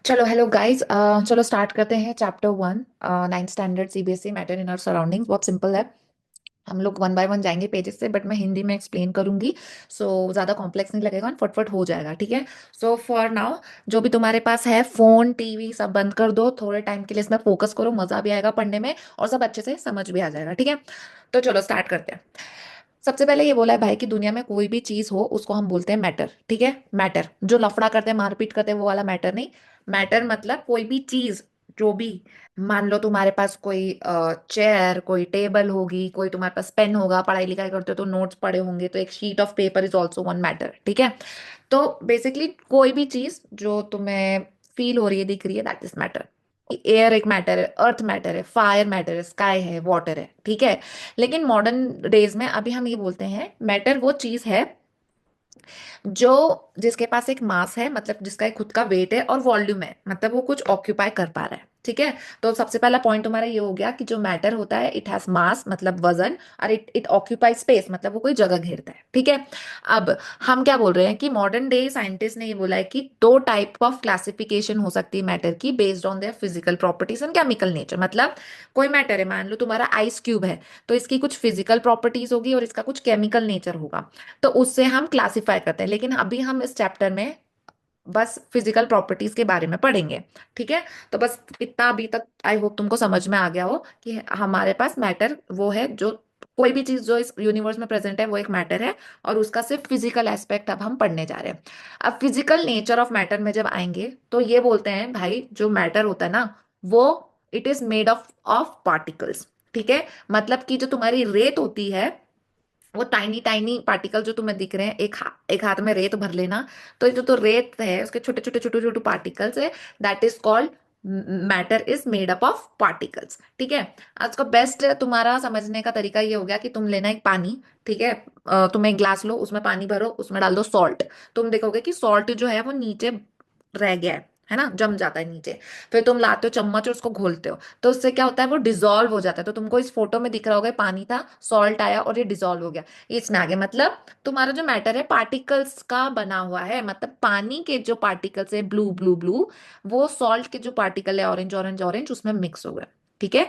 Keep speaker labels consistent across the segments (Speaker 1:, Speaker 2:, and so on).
Speaker 1: चलो hello guys, चलो start करते हैं chapter 1, 9th standard CBSE matter in our surroundings. बहुत सिंपल है। हम लोग वन बाय वन जाएंगे पेजेस से, बट मैं हिंदी में एक्सप्लेन करूंगी। सो ज़्यादा कॉम्प्लेक्स नहीं लगेगा, फटफट हो जाएगा, ठीक है। सो फॉर नाउ, जो भी तुम्हारे पास है फोन टीवी सब बंद कर दो, थोड़े टाइम के लिए इसमें फोकस करो, मजा भी आएगा पढ़ने में और सब अच्छे से समझ भी आ जाएगा, ठीक है। तो चलो स्टार्ट करते हैं। सबसे पहले ये बोला है भाई कि दुनिया में कोई भी चीज हो उसको हम बोलते हैं मैटर, ठीक है। मैटर जो लफड़ा करते हैं, मारपीट करते हैं, वो वाला मैटर नहीं। मैटर मतलब कोई भी चीज, जो भी। मान लो तुम्हारे पास कोई चेयर, कोई टेबल होगी, कोई तुम्हारे पास पेन होगा, पढ़ाई लिखाई करते हो तो नोट्स पड़े होंगे, तो एक sheet of paper is also one matter, ठीक है। तो बेसिकली कोई भी चीज जो तुम्हें फील हो रही है, दिख रही है, दैट इज मैटर। एयर एक मैटर है, अर्थ मैटर है, फायर मैटर है, स्काई है, वाटर है, ठीक है। लेकिन मॉडर्न डेज में अभी हम ये बोलते हैं मैटर वो चीज है जो जिसके पास एक मास है, मतलब जिसका एक खुद का वेट है, और वॉल्यूम है, मतलब वो कुछ ऑक्यूपाई कर पा रहा है, ठीक है। तो सबसे पहला पॉइंट तुम्हारा ये हो गया कि जो मैटर होता है इट हैज मास, मतलब वजन, और इट ऑक्यूपाई स्पेस, मतलब वो कोई जगह घेरता है, ठीक है। अब हम क्या बोल रहे हैं कि मॉडर्न डे साइंटिस्ट ने ये बोला है कि दो टाइप ऑफ क्लासिफिकेशन हो सकती है मैटर की, based on their physical properties and chemical nature. मतलब कोई मैटर है, मान लो तुम्हारा आइस क्यूब है, तो इसकी कुछ फिजिकल प्रॉपर्टीज होगी और इसका कुछ केमिकल नेचर होगा, तो उससे हम क्लासिफाई करते हैं। लेकिन अभी हम इस चैप्टर में बस फिजिकल प्रॉपर्टीज के बारे में पढ़ेंगे, ठीक है। तो बस इतना अभी तक आई होप तुमको समझ में आ गया हो कि हमारे पास मैटर वो है जो, कोई भी चीज जो इस यूनिवर्स में प्रेजेंट है वो एक मैटर है, और उसका सिर्फ फिजिकल एस्पेक्ट अब हम पढ़ने जा रहे हैं। अब फिजिकल नेचर ऑफ मैटर में जब आएंगे तो ये बोलते हैं भाई जो मैटर होता है ना, वो it is made of of particles, ठीक है। मतलब कि जो तुम्हारी रेत होती है, वो टाइनी टाइनी पार्टिकल जो तुम्हें दिख रहे हैं, एक हाथ में रेत भर लेना, तो ये जो रेत है उसके छोटे छोटे छोटे छोटे पार्टिकल्स है, that is called matter is made up of particles, ठीक है। आज का बेस्ट तुम्हारा समझने का तरीका ये हो गया कि तुम लेना एक पानी, ठीक है। तुम एक ग्लास लो, उसमें पानी भरो, उसमें डाल दो सॉल्ट। तुम देखोगे कि सॉल्ट जो है वो नीचे रह गया है ना, जम जाता है नीचे। फिर तुम लाते हो चम्मच और उसको घोलते हो, तो उससे क्या होता है, वो डिजोल्व हो जाता है। तो तुमको इस फोटो में दिख रहा होगा, पानी था, सॉल्ट आया और ये डिजोल्व हो गया, ये इसमें आ गया। मतलब तुम्हारा जो मैटर है पार्टिकल्स का बना हुआ है, मतलब पानी के जो पार्टिकल्स है ब्लू ब्लू ब्लू, वो सॉल्ट के जो पार्टिकल है ऑरेंज ऑरेंज ऑरेंज उसमें मिक्स हो गए, ठीक है।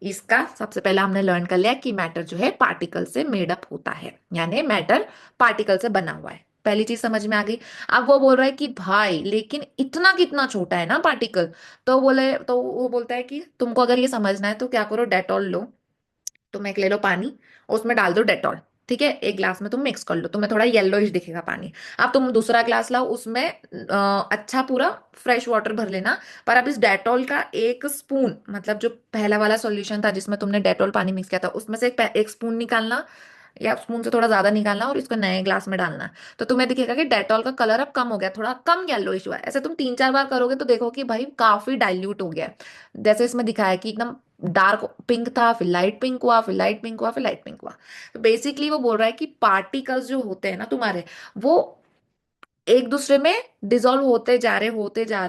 Speaker 1: इसका सबसे पहला हमने लर्न कर लिया कि मैटर जो है पार्टिकल से मेड अप होता है, यानी मैटर पार्टिकल से बना हुआ है। पहली चीज समझ में आ गई। अब वो बोल रहा है कि भाई लेकिन इतना कितना छोटा है ना पार्टिकल। तो वो बोलता है कि तुमको अगर ये समझना है तो क्या करो, डेटॉल लो। तुम एक ले लो पानी, उसमें डाल दो डेटॉल, ठीक है। एक ग्लास में तुम मिक्स कर लो, तुम्हें थोड़ा येलोइश दिखेगा पानी। अब तुम दूसरा ग्लास लाओ, उसमें अच्छा पूरा फ्रेश वाटर भर लेना। पर अब इस डेटॉल का एक स्पून, मतलब जो पहला वाला सॉल्यूशन था जिसमें तुमने डेटॉल पानी मिक्स किया था, उसमें से एक स्पून निकालना, या स्पून से थोड़ा ज्यादा निकालना और इसको नए ग्लास में डालना। तो तुम्हें दिखेगा कि डेटॉल का कलर अब कम हो गया, थोड़ा कम येलोइश हुआ है। ऐसे तुम 3-4 बार करोगे तो देखो कि भाई काफी डाइल्यूट हो गया है। जैसे इसमें दिखाया है कि एकदम डार्क पिंक था, फिर लाइट पिंक हुआ, फिर लाइट पिंक हुआ, फिर लाइट पिंक हुआ। तो बेसिकली वो बोल रहा है कि पार्टिकल्स जो होते हैं ना तुम्हारे, वो एक दूसरे में डिसॉल्व होते जा रहे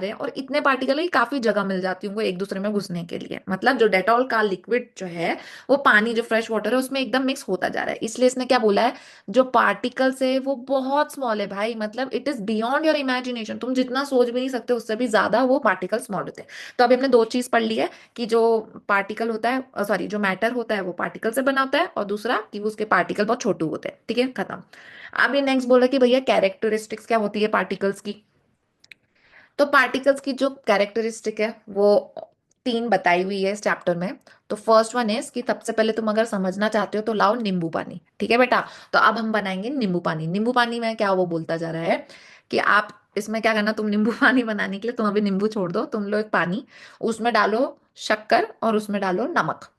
Speaker 1: हैं, और इतने पार्टिकल है कि काफी जगह मिल जाती है उनको एक दूसरे में घुसने के लिए। मतलब जो डेटॉल का लिक्विड जो है, वो पानी जो फ्रेश वाटर है उसमें एकदम मिक्स होता जा रहा है। इसलिए इसने क्या बोला है, जो पार्टिकल्स है वो बहुत स्मॉल है भाई, मतलब it is beyond your imagination, तुम जितना सोच भी नहीं सकते उससे भी ज्यादा वो पार्टिकल स्मॉल होते हैं। तो अभी हमने दो चीज पढ़ ली है कि जो पार्टिकल होता है, सॉरी, जो मैटर होता है वो पार्टिकल से बना होता है, और दूसरा कि उसके पार्टिकल बहुत छोटे होते हैं, ठीक है, खत्म। अब ये नेक्स्ट बोला कि भैया कैरेक्टरिस्टिक्स क्या होती है पार्टिकल्स की। तो पार्टिकल्स की जो कैरेक्टरिस्टिक है वो तीन बताई हुई है इस चैप्टर में। तो फर्स्ट वन है कि सबसे पहले तुम अगर समझना चाहते हो तो लाओ नींबू पानी, ठीक है बेटा। तो अब हम बनाएंगे नींबू पानी। नींबू पानी में क्या वो बोलता जा रहा है कि आप इसमें क्या करना, तुम नींबू पानी बनाने के लिए तुम अभी नींबू छोड़ दो, तुम लो एक पानी, उसमें डालो शक्कर और उसमें डालो नमक।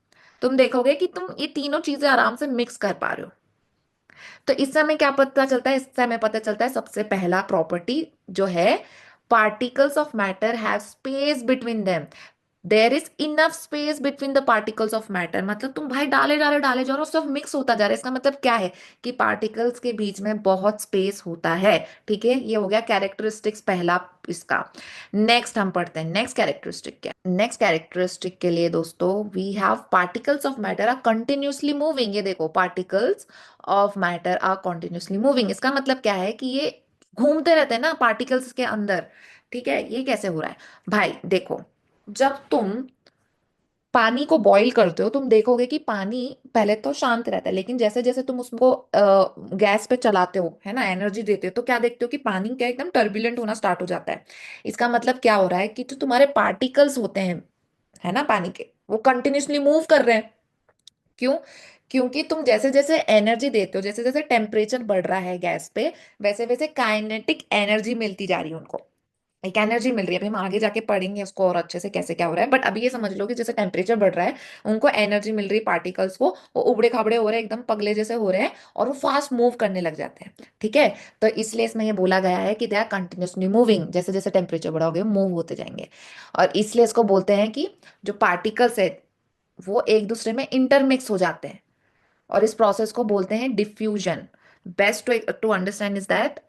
Speaker 1: तुम देखोगे कि तुम ये तीनों चीजें आराम से मिक्स कर पा रहे हो। तो इस समय क्या पता चलता है, इस समय पता चलता है सबसे पहला प्रॉपर्टी जो है, particles of matter have space between them. There is enough space between the particles of matter. मतलब तुम भाई डाले जाओ और सब मिक्स होता जा रहा है। इसका मतलब क्या है कि पार्टिकल्स के बीच में बहुत स्पेस होता है, ठीक है। ये हो गया कैरेक्टरिस्टिक्स पहला इसका। नेक्स्ट हम पढ़ते हैं नेक्स्ट कैरेक्टरिस्टिक क्या। नेक्स्ट कैरेक्टरिस्टिक के लिए दोस्तों, we have particles of matter are continuously moving. ये देखो, particles of matter are continuously moving, इसका मतलब क्या है कि ये घूमते रहते हैं ना पार्टिकल्स के अंदर। ठीक है, ये कैसे हो रहा है भाई? देखो, जब तुम पानी को बॉईल करते हो तुम देखोगे कि पानी पहले तो शांत रहता है, लेकिन जैसे जैसे तुम उसको गैस पे चलाते हो, है ना, एनर्जी देते हो, तो क्या देखते हो कि पानी क्या एकदम टर्बुलेंट होना स्टार्ट हो जाता है। इसका मतलब क्या हो रहा है कि जो तुम्हारे पार्टिकल्स होते हैं, है ना, पानी के, वो कंटिन्यूसली मूव कर रहे हैं। क्यों? क्योंकि तुम जैसे जैसे एनर्जी देते हो, जैसे जैसे टेम्परेचर बढ़ रहा है गैस पे, वैसे वैसे काइनेटिक एनर्जी मिलती जा रही है उनको, एक एनर्जी मिल रही है। अभी हम आगे जाके पढ़ेंगे उसको और अच्छे से कैसे क्या हो रहा है, बट अभी ये समझ लो कि जैसे टेम्परेचर बढ़ रहा है, उनको एनर्जी मिल रही है, पार्टिकल्स को, वो उबड़े खाबड़े हो रहे हैं, एकदम पगले जैसे हो रहे हैं, और वो फास्ट मूव करने लग जाते हैं। ठीक है, तो इसलिए इसमें ये बोला गया है कि दे आर कंटिन्यूसली मूविंग, जैसे जैसे टेम्परेचर बढ़ाओगे मूव होते जाएंगे। और इसलिए इसको बोलते हैं कि जो पार्टिकल्स है वो एक दूसरे में इंटरमिक्स हो जाते हैं, और इस प्रोसेस को बोलते हैं diffusion. Best to understand is that,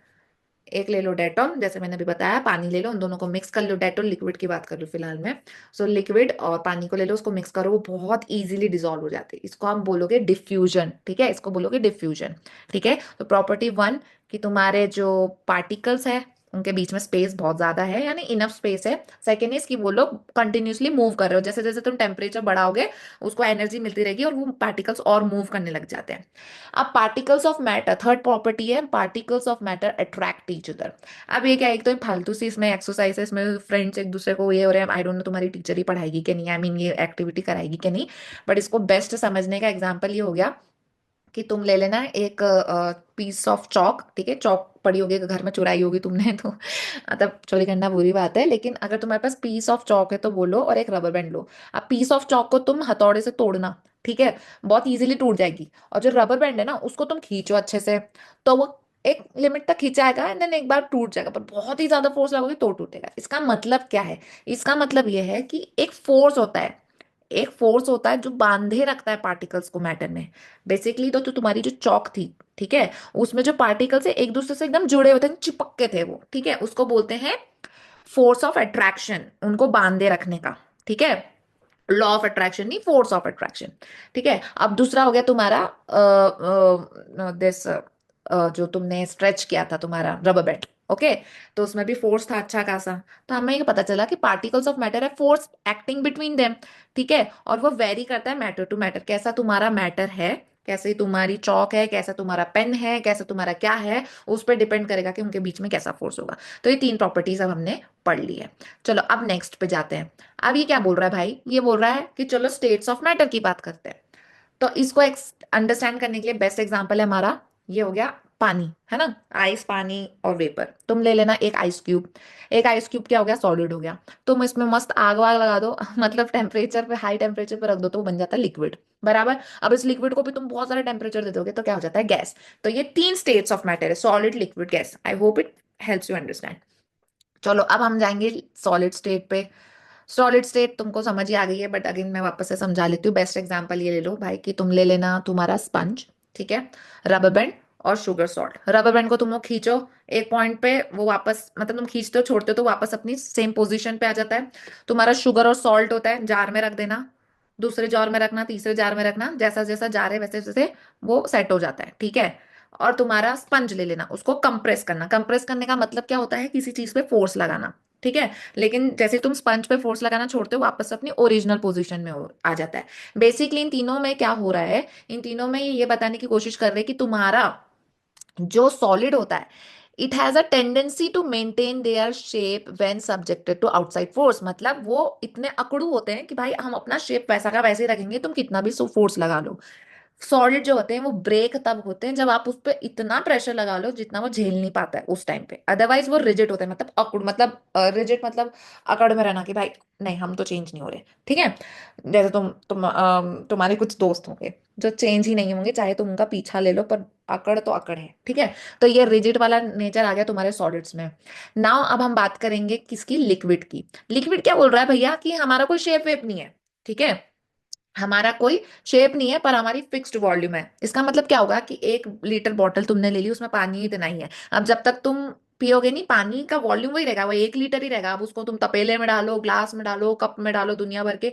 Speaker 1: एक ले लो डेटॉल, जैसे मैंने अभी बताया, पानी ले लो, उन दोनों को मिक्स कर लो, डेटॉल लिक्विड की बात कर लो फिलहाल में। सो लिक्विड और पानी को ले लो, उसको मिक्स करो, वो बहुत इजीली डिसॉल्व हो जाते हैं, इसको हम बोलोगे डिफ्यूजन। ठीक है, इसको बोलोगे डिफ्यूजन। ठीक है, तो प्रॉपर्टी वन, कि तुम्हारे जो पार्टिकल्स है उनके बीच में स्पेस बहुत ज्यादा है, यानी इनफ स्पेस है। सेकेंड इज कि वो लोग कंटिन्यूसली मूव कर रहे हो, जैसे जैसे तुम टेम्परेचर बढ़ाओगे उसको एनर्जी मिलती रहेगी और वो पार्टिकल्स और मूव करने लग जाते हैं। अब particles of matter, third property है, particles of matter attract each other. अब ये क्या है, एक तो फालतू सी इसमें एक्सरसाइज है, इसमें फ्रेंड्स एक दूसरे को ये हो रहे हैं, आई डोंट नो तुम्हारी टीचर ही पढ़ाएगी कि नहीं, आई मीन ये एक्टिविटी कराएगी कि नहीं, बट इसको बेस्ट समझने का एग्जाम्पल ये हो गया कि तुम ले लेना एक पीस ऑफ चौक। ठीक है, चौक पड़ी होगी घर में, चुराई होगी तुमने तो मतलब चोरी करना बुरी बात है, लेकिन अगर तुम्हारे पास पीस ऑफ चौक है तो वो लो, और एक रबर बैंड लो। अब पीस ऑफ चौक को तुम हथौड़े से तोड़ना, ठीक है, बहुत इजीली टूट जाएगी, और जो रबर बैंड है ना उसको तुम खींचो अच्छे से, तो वो एक लिमिट तक खिंचाएगा एंड देन एक बार टूट जाएगा, पर बहुत ही ज्यादा फोर्स लगोगे तो टूटेगा। इसका मतलब क्या है? इसका मतलब ये है कि एक फोर्स होता है, एक फोर्स होता है जो बांधे रखता है पार्टिकल्स को मैटर में। बेसिकली तो जो तुम्हारी जो चौक थी, ठीक है, उसमें जो पार्टिकल्स है एक दूसरे से एकदम जुड़े होते हैं, चिपक के थे वो, ठीक है, उसको बोलते हैं फोर्स ऑफ अट्रैक्शन, उनको बांधे रखने का। ठीक है, लॉ ऑफ अट्रैक्शन नहीं, फोर्स ऑफ अट्रैक्शन। ठीक है, अब दूसरा हो गया तुम्हारा दिस, जो तुमने स्ट्रेच किया था तुम्हारा रबर बैंड, ओके, तो उसमें भी फोर्स था अच्छा खासा। तो हमें ये पता चला कि पार्टिकल्स ऑफ मैटर है फोर्स एक्टिंग बिटवीन देम। ठीक है, और वो वेरी करता है मैटर टू मैटर, कैसा तुम्हारा मैटर है, कैसे तुम्हारी चौक है, कैसा तुम्हारा पेन है, कैसा तुम्हारा क्या है, उस पर डिपेंड करेगा कि उनके बीच में कैसा फोर्स होगा। तो ये तीन प्रॉपर्टीज अब हमने पढ़ ली है। चलो अब नेक्स्ट पे जाते हैं। अब ये क्या बोल रहा है भाई? ये बोल रहा है कि चलो स्टेट्स ऑफ मैटर की बात करते हैं। तो इसको अंडरस्टैंड करने के लिए बेस्ट एग्जांपल है हमारा, ये हो गया पानी, है ना, आइस, पानी और वेपर। तुम ले लेना एक आइस क्यूब, एक आइस क्यूब क्या हो गया, सॉलिड हो गया। तुम इसमें मस्त आग वाग लगा दो मतलब टेम्परेचर पे, हाई टेम्परेचर पे रख दो, तो वो बन जाता है लिक्विड, बराबर। अब इस लिक्विड को भी तुम बहुत सारे टेम्परेचर दे दोगे तो क्या हो जाता है, गैस। तो ये तीन स्टेट्स ऑफ मैटर है, solid, liquid, gas. I hope it helps you understand. चलो अब हम जाएंगे सॉलिड स्टेट पे। सॉलिड स्टेट तुमको समझ ही आ गई है, बट अगेन मैं वापस से समझा लेती हूँ। बेस्ट एग्जांपल ये ले लो भाई कि तुम ले लेना तुम्हारा स्पंज, ठीक है, रबर बैंड और शुगर सॉल्ट। रबर बैंड को तुम लोग खींचो एक पॉइंट पे, वो वापस, मतलब तुम खींचते हो छोड़ते हो तो वापस अपनी सेम पोजीशन पे आ जाता है। तुम्हारा शुगर और सॉल्ट होता है, जार में रख देना, दूसरे जार में रखना, तीसरे जार में रखना, जैसा जैसा जार है वैसे वैसे वो सेट हो जाता है। ठीक है, और तुम्हारा स्पंज ले लेना, उसको कंप्रेस करना। कंप्रेस करने का मतलब क्या होता है, किसी चीज पे फोर्स लगाना। ठीक है, लेकिन जैसे तुम स्पंज पे फोर्स लगाना छोड़ते हो वापस अपनी ओरिजिनल पोजीशन में आ जाता है। बेसिकली इन तीनों में क्या हो रहा है, इन तीनों में ये बताने की कोशिश कर रहे हैं कि तुम्हारा जो सॉलिड होता है, it has a tendency to maintain their shape when subjected to outside force. मतलब वो इतने अकड़ू होते हैं कि भाई हम अपना शेप वैसा का वैसे ही रखेंगे, तुम कितना भी फोर्स लगा लो। सॉलिड जो होते हैं वो ब्रेक तब होते हैं जब आप उस पर इतना प्रेशर लगा लो जितना वो झेल नहीं पाता है उस टाइम पे, अदरवाइज वो रिजिड होते हैं, मतलब अकड़, मतलब रिजिड मतलब अकड़ में रहना कि भाई नहीं हम तो चेंज नहीं हो रहे। ठीक है, जैसे तुम्हारे कुछ दोस्त होंगे जो चेंज ही नहीं होंगे, चाहे तुम उनका पीछा ले लो, पर अकड़ तो अकड़ है। ठीक है, तो ये रिजिड वाला नेचर आ गया तुम्हारे सॉलिड्स में। नाउ अब हम बात करेंगे किसकी, लिक्विड की। लिक्विड क्या बोल रहा है भैया कि हमारा कोई शेप वेप नहीं है, ठीक है, हमारा कोई शेप नहीं है, पर हमारी फिक्स्ड वॉल्यूम है। इसका मतलब क्या होगा कि 1 लीटर बॉटल तुमने ले ली, उसमें पानी इतना ही है। अब जब तक तुम पियोगे नहीं, पानी का वॉल्यूम वही रहेगा, वो 1 लीटर ही रहेगा। अब उसको तुम तपेले में डालो, ग्लास में डालो, कप में डालो, दुनिया भर के,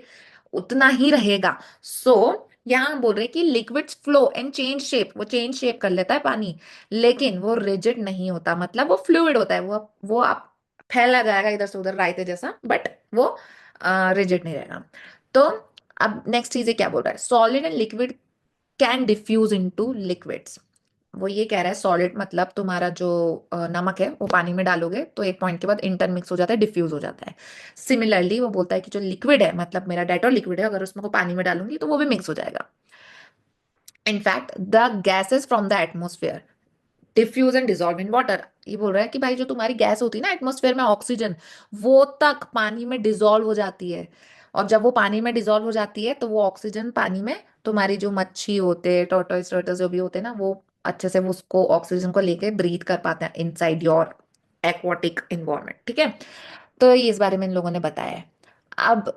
Speaker 1: उतना ही रहेगा। सो यहाँ हम बोल रहे हैं कि liquids flow and change shape, वो चेंज शेप कर लेता है पानी, लेकिन वो रिजिड नहीं होता, मतलब वो फ्लूइड होता है, वो आप फैला जाएगा इधर से उधर रायते जैसा, बट वो रिजिड नहीं रहेगा। तो अब नेक्स्ट चीज ये क्या बोल रहा है, solid and liquid can diffuse into liquids. वो ये कह रहा है सॉलिड मतलब तुम्हारा जो नमक है वो पानी में डालोगे तो एक पॉइंट के बाद इंटरमिक्स हो जाता है, डिफ्यूज हो जाता है। सिमिलरली वो बोलता है कि जो लिक्विड है, मतलब मेरा डेटॉल लिक्विड है, अगर उसमें को पानी में डालूंगी तो वो भी मिक्स हो जाएगा। In fact the gases from the atmosphere diffuse and dissolve in water. ये बोल रहा है कि भाई जो तुम्हारी गैस होती है ना एटमॉस्फेयर में, ऑक्सीजन, वो तक पानी में डिजॉल्व हो जाती है। और जब वो पानी में डिजॉल्व हो जाती है तो वो ऑक्सीजन पानी में, तुम्हारी जो मच्छी होते हैं, टोटोइस टोटोइस जो भी होते हैं ना, वो अच्छे से वो उसको ऑक्सीजन को लेके ब्रीथ कर पाते हैं इनसाइड योर एक्वाटिक इन्वायरमेंट। ठीक है, तो ये इस बारे में इन लोगों ने बताया है। अब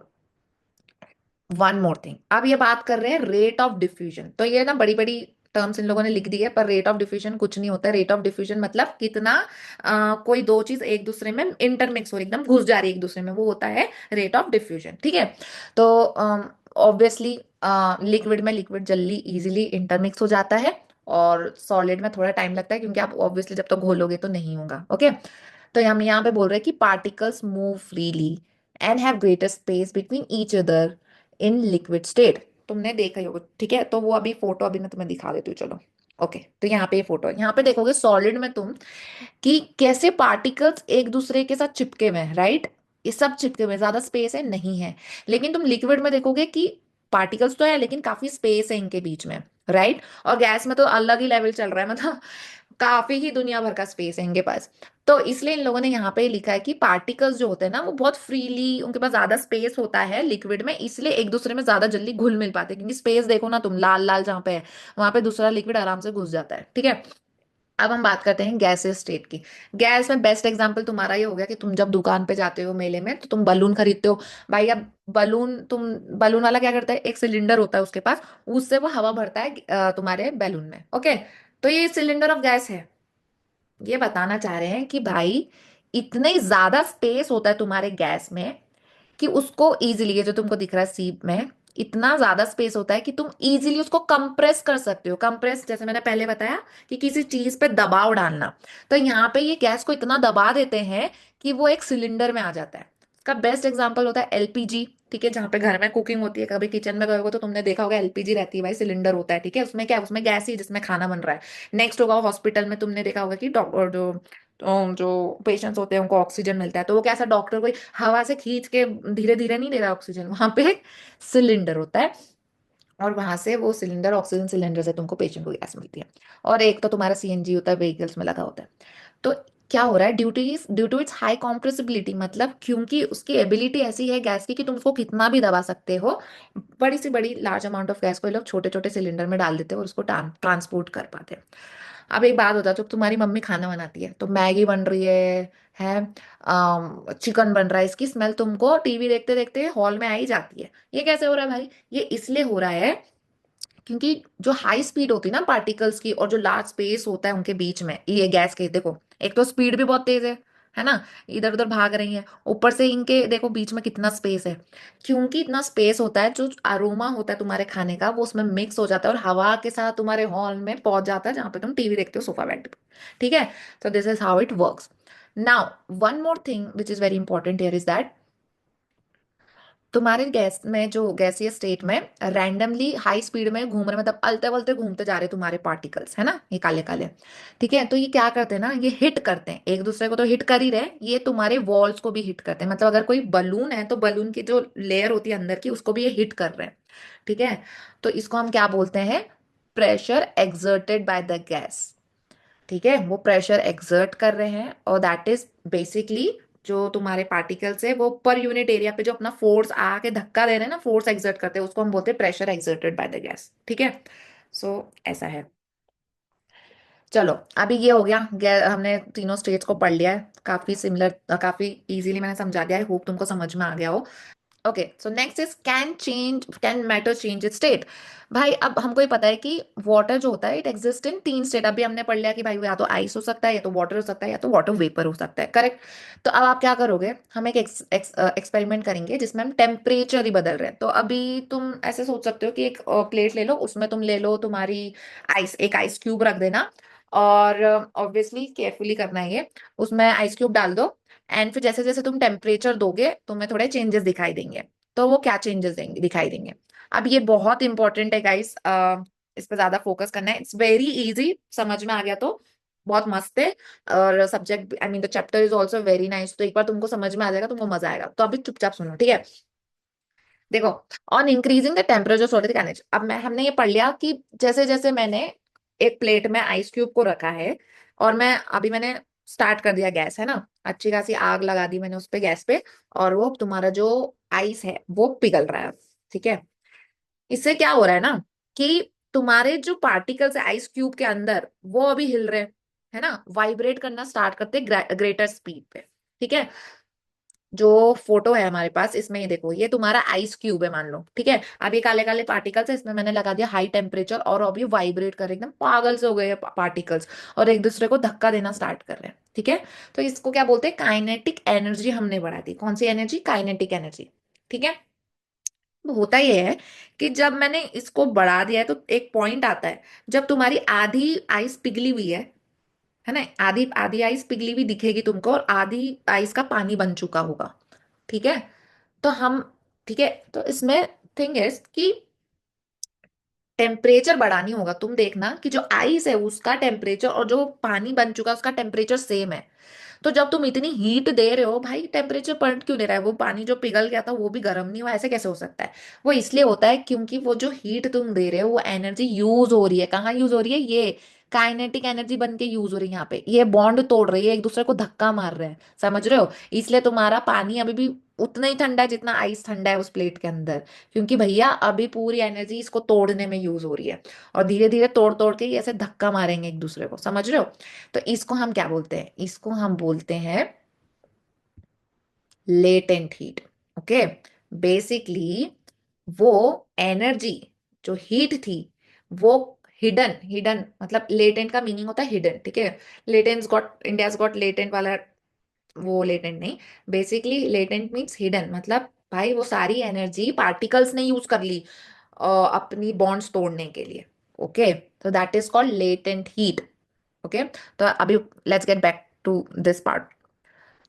Speaker 1: वन मोर थिंग, अब ये बात कर रहे हैं रेट ऑफ डिफ्यूजन। तो ये ना बड़ी बड़ी टर्म्स इन लोगों ने लिख दी है, पर रेट ऑफ डिफ्यूजन कुछ नहीं होता है। रेट ऑफ डिफ्यूजन मतलब कितना कोई दो चीज एक दूसरे में इंटरमिक्स हो रही, एकदम घुस जा रही है एक दूसरे में, वो होता है रेट ऑफ डिफ्यूजन। ठीक है, तो ऑब्वियसली लिक्विड में लिक्विड जल्दी इजीली इंटरमिक्स हो जाता है, और सॉलिड में थोड़ा टाइम लगता है, क्योंकि आप ऑब्वियसली जब तक घोलोगे तो नहीं होगा। ओके, तो हम यहाँ पे बोल रहे हैं कि particles move freely and have greater space between each other in liquid state. तुमने देखा ही होगा। ठीक है, तो वो अभी फोटो अभी मैं तुम्हें दिखा देती हूँ, चलो। ओके, तो यहाँ पे ये फोटो है, यहाँ पे देखोगे सॉलिड में तुम कि कैसे पार्टिकल्स एक दूसरे के साथ चिपके हुए हैं, राइट। ये सब चिपके हुए हैं, ज्यादा स्पेस है नहीं है। लेकिन तुम लिक्विड में देखोगे कि पार्टिकल्स तो है लेकिन काफी स्पेस है इनके बीच में, राइट। और गैस में तो अलग ही लेवल चल रहा है, मतलब काफी ही दुनिया भर का स्पेस है इनके पास। तो इसलिए इन लोगों ने यहाँ पे लिखा है कि पार्टिकल्स जो होते हैं ना वो बहुत फ्रीली, उनके पास ज्यादा स्पेस होता है लिक्विड में, इसलिए एक दूसरे में ज्यादा जल्दी घुल मिल पाते हैं। क्योंकि स्पेस देखो ना तुम, लाल लाल जहाँ पे है वहां पे दूसरा लिक्विड आराम से घुस जाता है। ठीक है, अब हम बात करते हैं गैसेस स्टेट की। गैस में बेस्ट एग्जांपल तुम्हारा ये हो गया कि तुम जब दुकान पे जाते हो मेले में तो तुम बलून खरीदते हो। भाई अब बलून, तुम बलून वाला क्या करता है, एक सिलेंडर होता है उसके पास, उससे वो हवा भरता है तुम्हारे बैलून में। ओके, तो ये सिलेंडर ऑफ गैस है। ये बताना चाह रहे हैं कि भाई इतने ज्यादा स्पेस होता है तुम्हारे गैस में कि उसको इजीली, ये जो तुमको दिख रहा है सीप में, इतना ज्यादा स्पेस होता है कि तुम इजीली उसको कंप्रेस कर सकते हो। कंप्रेस जैसे मैंने पहले बताया कि किसी चीज पे दबाव डालना, तो यहाँ पे ये गैस को इतना दबा देते हैं कि वो एक सिलेंडर में आ जाता है। इसका बेस्ट एग्जांपल होता है एलपीजी। ठीक है, जहाँ पे घर में कुकिंग होती है, कभी किचन में गए हो तो तुमने देखा होगा एलपीजी रहती है, भाई सिलेंडर होता है। ठीक है, उसमें क्या है, उसमें गैस ही जिसमें खाना बन रहा है। नेक्स्ट होगा हॉस्पिटल में, तुमने देखा होगा कि डॉक्टर जो पेशेंट्स होते हैं उनको ऑक्सीजन मिलता है, तो वो कैसा, डॉक्टर कोई हवा से खींच के धीरे धीरे नहीं दे रहा ऑक्सीजन, वहां पे एक सिलेंडर होता है, और वहां से वो सिलेंडर, ऑक्सीजन सिलेंडर से तुमको पेशेंट को गैस मिलती है। और एक तो तुम्हारा सीएनजी होता है, व्हीकल्स में लगा होता है। तो क्या हो रहा है, due to its high compressibility, मतलब क्योंकि उसकी एबिलिटी ऐसी है गैस की कि तुम उसको कितना भी दबा सकते हो, बड़ी सी बड़ी लार्ज अमाउंट ऑफ गैस को ये लोग छोटे छोटे सिलेंडर में डाल देते हैं और उसको ट्रांसपोर्ट कर पाते हैं। अब एक बात होता है, जब तुम्हारी मम्मी खाना बनाती है तो मैगी बन रही है चिकन बन रहा है, इसकी स्मेल तुमको टीवी देखते देखते हॉल में आ ही जाती है। ये कैसे हो रहा है भाई, ये इसलिए हो रहा है क्योंकि जो हाई स्पीड होती है ना पार्टिकल्स की, और जो लार्ज स्पेस होता है उनके बीच में, ये गैस के देखो, एक तो स्पीड भी बहुत तेज है ना, इधर उधर भाग रही है, ऊपर से इनके देखो बीच में कितना स्पेस है। क्योंकि इतना स्पेस होता है, जो अरोमा होता है तुम्हारे खाने का वो उसमें मिक्स हो जाता है और हवा के साथ तुम्हारे हॉल में पहुंच जाता है, जहां पे तुम टीवी देखते हो सोफा बेड पे। ठीक है, तो this is how it works. Now one more thing which is very important here is that तुम्हारे गैस में, जो गैसीय स्टेट में रैंडमली हाई स्पीड में घूम रहे, मतलब अलते वलते घूमते जा रहे तुम्हारे पार्टिकल्स, है ना, ये काले काले। ठीक है, तो ये क्या करते हैं ना, ये हिट करते हैं एक दूसरे को, तो हिट कर ही रहे, ये तुम्हारे वॉल्स को भी हिट करते हैं। मतलब अगर कोई बलून है तो बलून की जो लेयर होती है अंदर की, उसको भी ये हिट कर रहे हैं। ठीक है, तो इसको हम क्या बोलते हैं, pressure exerted by the gas. ठीक है, वो प्रेशर एक्सर्ट कर रहे हैं, और दैट इज बेसिकली जो तुम्हारे पार्टिकल्स है वो पर यूनिट एरिया पे जो अपना फोर्स आके धक्का दे रहे हैं ना, फोर्स एक्सर्ट करते हैं, उसको हम बोलते हैं pressure exerted by the gas. ठीक है, सो ऐसा है। चलो अभी ये हो गया, हमने तीनों स्टेट्स को पढ़ लिया है, काफी सिमिलर, काफी इजीली मैंने समझा दिया है, होप तुमको समझ में आ गया हो। Okay, so next is can matter change it state. भाई अब हमको ये पता है कि वाटर जो होता है इट एग्जिस्ट इन तीन स्टेट। अभी हमने पढ़ लिया कि भाई वो या तो आइस हो सकता है, या तो वाटर हो सकता है, या तो वाटर वेपर हो सकता है, करेक्ट। तो अब आप क्या करोगे, हम एक एक्सपेरिमेंट करेंगे जिसमें हम टेम्परेचर ही बदल रहे हैं। तो अभी तुम ऐसे सोच सकते हो कि एक प्लेट ले लो, उसमें तुम ले लो तुम्हारी आइस, एक आइस क्यूब रख देना, और ऑब्वियसली केयरफुली करना है ये, उसमें आइस क्यूब डाल दो, एंड फिर जैसे जैसे तुम टेम्परेचर दोगे तुम्हें थोड़े चेंजेस दिखाई देंगे। तो वो क्या चेंजेस देंगे दिखाई देंगे। अब ये बहुत इंपॉर्टेंट है गाइस, इस पे ज्यादा फोकस करना है। इट्स वेरी इजी, समझ में आ गया तो बहुत मस्त है। और subject I mean the chapter is also very nice, तो एक बार तुमको समझ में आ जाएगा तुमको मजा आएगा। तो अभी चुपचाप सुनो, ठीक है। देखो, on increasing the temperature sodic energy, अब मैं हमने ये पढ़ लिया कि जैसे जैसे मैंने एक प्लेट में आइस क्यूब को रखा है, और मैंने स्टार्ट कर दिया गैस, है ना, अच्छी खासी आग लगा दी मैंने उस पे, गैस पे, और वो तुम्हारा जो आइस है वो पिघल रहा है, ठीक है। इससे क्या हो रहा है ना कि तुम्हारे जो पार्टिकल्स है आइस क्यूब के अंदर वो अभी हिल रहे हैं, है ना, वाइब्रेट करना स्टार्ट करते ग्रेटर स्पीड पे, ठीक है। जो फोटो है हमारे पास इसमें ये देखो, ये तुम्हारा आइस क्यूब है मान लो, ठीक है। अब ये काले काले पार्टिकल्स है, इसमें मैंने लगा दिया हाई टेम्परेचर, और अभी वाइब्रेट कर रहे हैं, एकदम पागल से हो गए पार्टिकल्स, और एक दूसरे को धक्का देना स्टार्ट कर रहे हैं, ठीक है। तो इसको क्या बोलते हैं, काइनेटिक एनर्जी हमने बढ़ा दी। कौन सी एनर्जी, काइनेटिक एनर्जी, ठीक है। तो होता ये है कि जब मैंने इसको बढ़ा दिया है तो एक पॉइंट आता है जब तुम्हारी आधी आइस पिघली हुई है ना, आधी आधी आइस पिघली हुई दिखेगी तुमको, और आधी आइस का पानी बन चुका होगा, ठीक है। तो हम, ठीक है, तो इसमें थिंग इज कि टेम्परेचर बढ़ानी होगा। तुम देखना कि जो आइस है उसका टेम्परेचर और जो पानी बन चुका है उसका टेम्परेचर सेम है। तो जब तुम इतनी हीट दे रहे हो भाई, टेम्परेचर बढ़ क्यों दे रहा है, वो पानी जो पिघल गया था वो भी गर्म नहीं हुआ, ऐसे कैसे हो सकता है। वो इसलिए होता है क्योंकि वो जो हीट तुम दे रहे हो वो एनर्जी यूज हो रही है, कहाँ यूज हो रही है, ये काइनेटिक एनर्जी बन के यूज हो रही है यहाँ पे। ये बॉन्ड तोड़ रही है, एक दूसरे को धक्का मार रहे हैं, समझ रहे हो। इसलिए तुम्हारा पानी अभी भी उतना ही ठंडा है जितना आइस ठंडा है उस प्लेट के अंदर, क्योंकि भैया अभी पूरी एनर्जी इसको तोड़ने में यूज हो रही है, और धीरे धीरे तोड़ तोड़ के ये ऐसे धक्का मारेंगे एक दूसरे को, समझ रहे हो। तो इसको हम क्या बोलते हैं, इसको हम बोलते हैं लेटेंट हीट। ओके, बेसिकली वो एनर्जी जो हीट थी वो हिडन, हिडन मतलब लेटेंट का मीनिंग होता है हिडन, ठीक है। Latent got, India's got latent वाला, वो लेटेंट नहीं, बेसिकली लेटेंट मीन्स हिडन, मतलब भाई वो सारी एनर्जी पार्टिकल्स ने यूज कर ली अपनी बॉन्ड्स तोड़ने के लिए। ओके, तो that is called latent heat. Okay, तो अभी let's get back to this part.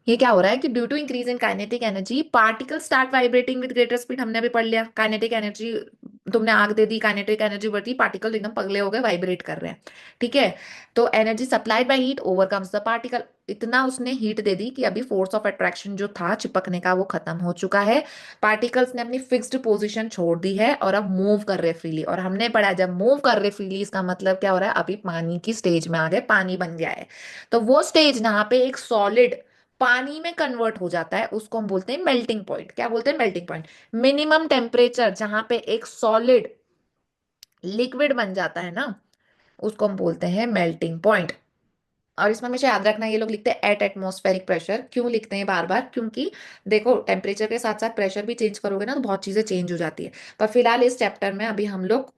Speaker 1: ये क्या हो रहा है कि due to increase in kinetic energy particle start vibrating with greater speed, हमने अभी पढ़ लिया काइनेटिक एनर्जी, तुमने आग दे दी, काइनेटिक एनर्जी बढ़ती, पार्टिकल एकदम पगले हो गए, वाइब्रेट कर रहे हैं, ठीक है। तो energy supplied by heat overcomes the particle, इतना उसने हीट दे दी कि अभी फोर्स ऑफ अट्रैक्शन जो था चिपकने का वो खत्म हो चुका है। पार्टिकल्स ने अपनी फिक्स्ड पोजीशन छोड़ दी है और अब मूव कर रहे फ्रीली, और हमने पढ़ा जब मूव कर रहे फ्रीली इसका मतलब क्या हो रहा है, अभी पानी की स्टेज में आ गए, पानी बन गया है। तो वो स्टेज जहाँ पे एक सॉलिड पानी में कन्वर्ट हो जाता है उसको हम बोलते हैं मेल्टिंग पॉइंट। क्या बोलते हैं, मेल्टिंग पॉइंट। मिनिमम टेम्परेचर जहां पे एक सॉलिड लिक्विड बन जाता है ना, उसको हम बोलते हैं मेल्टिंग पॉइंट। और इसमें हमेशा याद रखना, ये लोग लिखते हैं एट एटमॉस्फेरिक प्रेशर, क्यों लिखते हैं बार बार, क्योंकि देखो टेम्परेचर के साथ साथ प्रेशर भी चेंज करोगे ना तो बहुत चीजें चेंज हो जाती है। पर फिलहाल इस चैप्टर में अभी हम लोग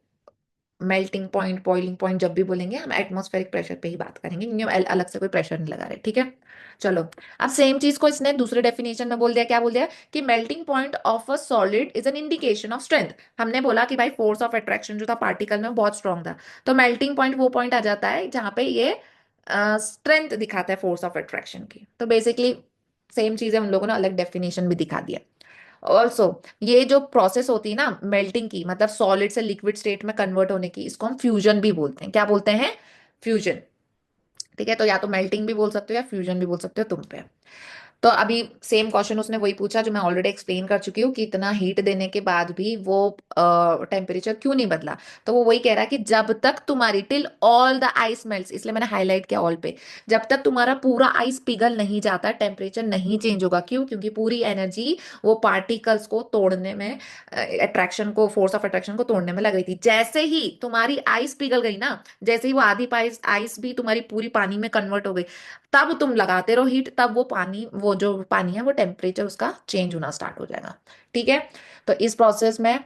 Speaker 1: मेल्टिंग पॉइंट, बॉइलिंग पॉइंट जब भी बोलेंगे हम एटमॉस्फेरिक प्रेशर पे ही बात करेंगे, क्योंकि अलग से कोई प्रेशर नहीं लगा रहे, ठीक है। चलो, अब सेम चीज को इसने दूसरे डेफिनेशन में बोल दिया, क्या बोल दिया कि melting point of a solid is an indication of strength. हमने बोला कि भाई फोर्स ऑफ अट्रैक्शन जो था पार्टिकल में वो बहुत स्ट्रांग था, तो मेल्टिंग पॉइंट वो पॉइंट आ जाता है जहां पे ये स्ट्रेंथ दिखाता है फोर्स ऑफ अट्रैक्शन की। तो बेसिकली सेम चीज है, उन लोगों ने अलग डेफिनेशन भी दिखा दिया। ऑल्सो ये जो प्रोसेस होती है ना मेल्टिंग की, मतलब सॉलिड से लिक्विड स्टेट में कन्वर्ट होने की, इसको हम फ्यूजन भी बोलते हैं। क्या बोलते हैं, फ्यूजन, ठीक है। तो या तो मेल्टिंग भी बोल सकते हो या फ्यूजन भी बोल सकते हो, तुम पे। तो अभी सेम क्वेश्चन उसने वही पूछा जो मैं ऑलरेडी एक्सप्लेन कर चुकी हूँ कि इतना हीट देने के बाद भी वो टेम्परेचर क्यों नहीं बदला। तो वो वही कह रहा है कि जब तक तुम्हारी till all the ice melts, इसलिए मैंने हाईलाइट किया ऑल पे, जब तक तुम्हारा पूरा आइस पिघल नहीं जाता टेम्परेचर नहीं चेंज होगा। क्यों, क्योंकि पूरी एनर्जी वो पार्टिकल्स को तोड़ने में, अट्रैक्शन को, फोर्स ऑफ अट्रैक्शन को तोड़ने में लग रही थी। जैसे ही तुम्हारी आइस पिघल गई ना, जैसे ही वो आधी आइस आइस भी तुम्हारी पूरी पानी में कन्वर्ट हो गई, तब तुम लगाते रहो हीट, तब वो पानी, वो जो पानी है वो टेम्परेचर उसका चेंज होना स्टार्ट हो जाएगा, ठीक है। तो इस प्रोसेस में